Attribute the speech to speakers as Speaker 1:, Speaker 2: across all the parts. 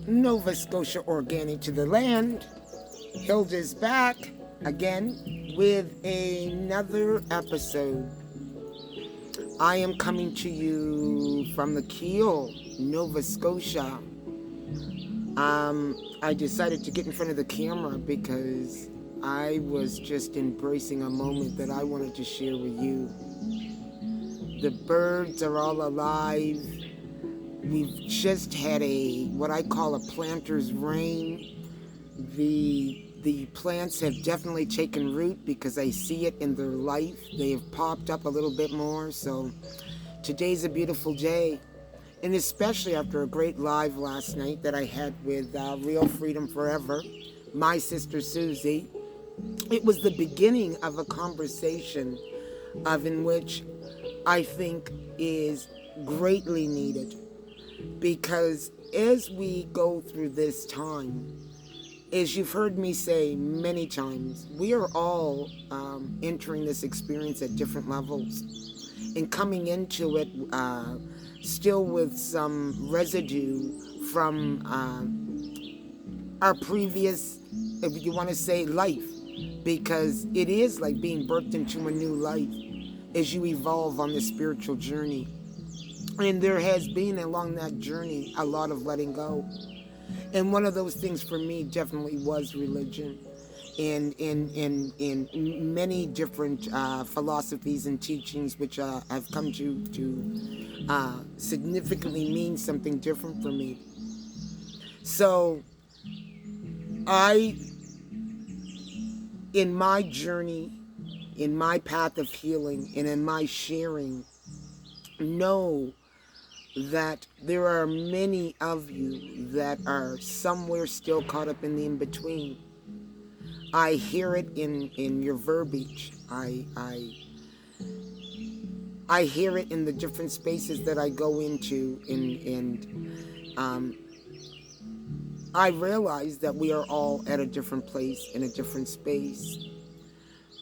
Speaker 1: Nova Scotia Organic to the land. Hilda's back again with another episode. I am coming to you from the Keel, Nova Scotia. I decided to get in front of the camera because I was just embracing a moment that I wanted to share with you. The birds are all alive. We've just had what I call a planter's rain. The plants have definitely taken root because I see it in their life. They have popped up a little bit more. So today's a beautiful day. And especially after a great live last night that I had with Real Freedom Forever, my sister Susie. It was the beginning of a conversation in which I think is greatly needed. Because as we go through this time, as you've heard me say many times, we are all entering this experience at different levels and coming into it still with some residue from our previous, if you want to say, life, because it is like being birthed into a new life as you evolve on this spiritual journey. And there has been along that journey a lot of letting go. And one of those things for me definitely was religion. And in many different philosophies and teachings which have come to significantly mean something different for me. So in my journey, in my path of healing, and in my sharing, know that there are many of you that are somewhere still caught up in the in-between. I hear it in your verbiage. I hear it in the different spaces that I go into, and I realize that we are all at a different place, in a different space.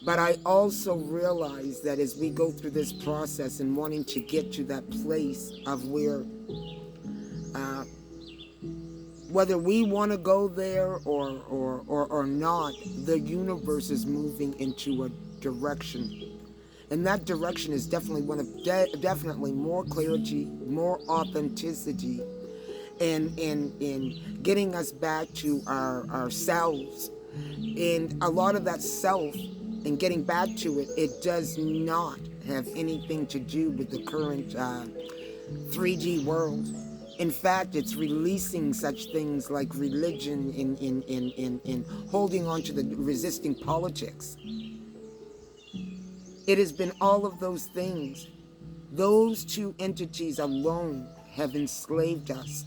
Speaker 1: But I also realize that as we go through this process and wanting to get to that place of where, whether we want to go there or not, the universe is moving into a direction. And that direction is definitely one of definitely more clarity, more authenticity, and getting us back to ourselves. And a lot of that self and getting back to it, it does not have anything to do with the current 3D world. In fact, it's releasing such things like religion and holding on to the resisting politics. It has been all of those things. Those two entities alone have enslaved us,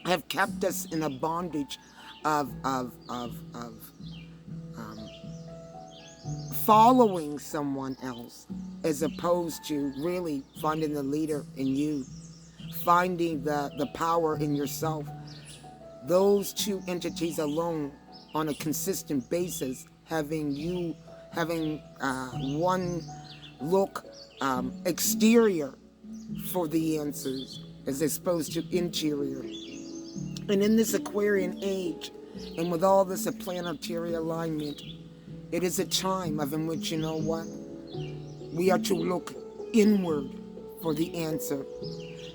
Speaker 1: have kept us in a bondage of following someone else, as opposed to really finding the leader in you, finding the power in yourself. Those two entities alone, on a consistent basis, having one look exterior for the answers as opposed to interior. And in this Aquarian age, and with all this planetary alignment, it is a time in which, you know what, we are to look inward for the answer.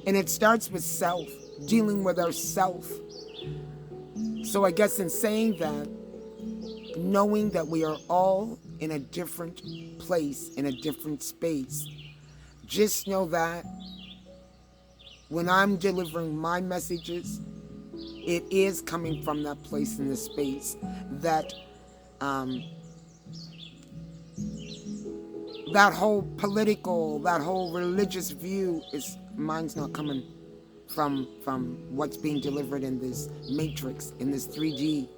Speaker 1: And it starts with self, dealing with ourself. So I guess in saying that, knowing that we are all in a different place, in a different space, just know that when I'm delivering my messages, it is coming from that place in the space that that whole political, that whole religious view mine's not coming from what's being delivered in this matrix, in this 3D.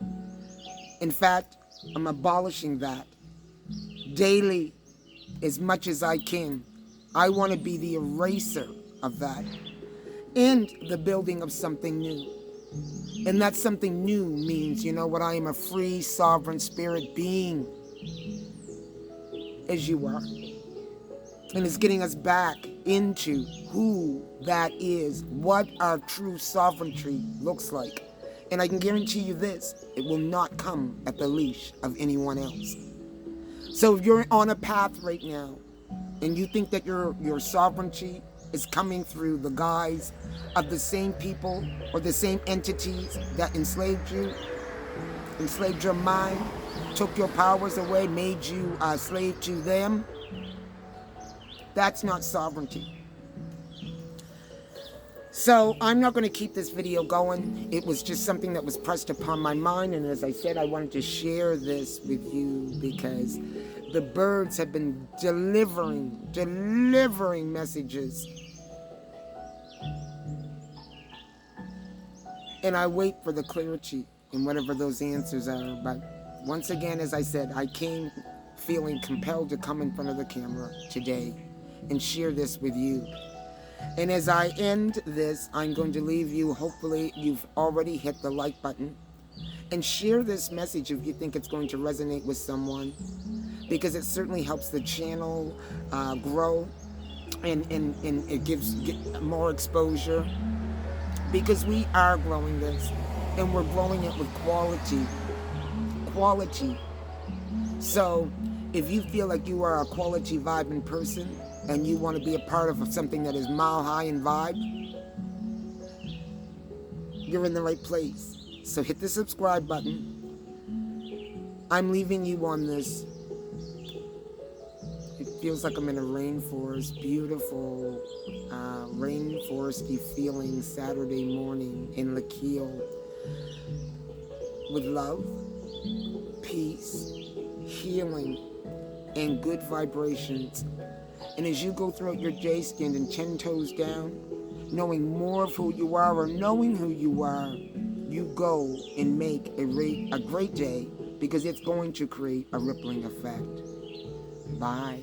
Speaker 1: In fact, I'm abolishing that daily as much as I can. I want to be the eraser of that and the building of something new. And that something new means, you know what, I am a free, sovereign spirit being, as you are. And it's getting us back into who that is, what our true sovereignty looks like. And I can guarantee you this, it will not come at the leash of anyone else. So if you're on a path right now and you think that your sovereignty is coming through the guise of the same people or the same entities that enslaved you, enslaved your mind, took your powers away, made you a slave to them, that's not sovereignty. So I'm not going to keep this video going. It was just something that was pressed upon my mind, and as I said, I wanted to share this with you because the birds have been delivering messages. And I wait for the clarity in whatever those answers are. But once again, as I said, I came feeling compelled to come in front of the camera today and share this with you. And as I end this, I'm going to leave you, hopefully you've already hit the like button, and share this message if you think it's going to resonate with someone, because it certainly helps the channel grow, and it gives more exposure, because we are growing this, and we're growing it with quality. So if you feel like you are a quality vibing person, and you want to be a part of something that is mile high in vibe, you're in the right place. So hit the subscribe button. I'm leaving you on this. It feels like I'm in a rainforest, beautiful rainforesty feeling Saturday morning in Lakeel, with love, peace, healing, and good vibrations. And as you go throughout your day, standing 10 toes down, knowing more of who you are, or knowing who you are, you go and make a great day, because it's going to create a rippling effect. Bye.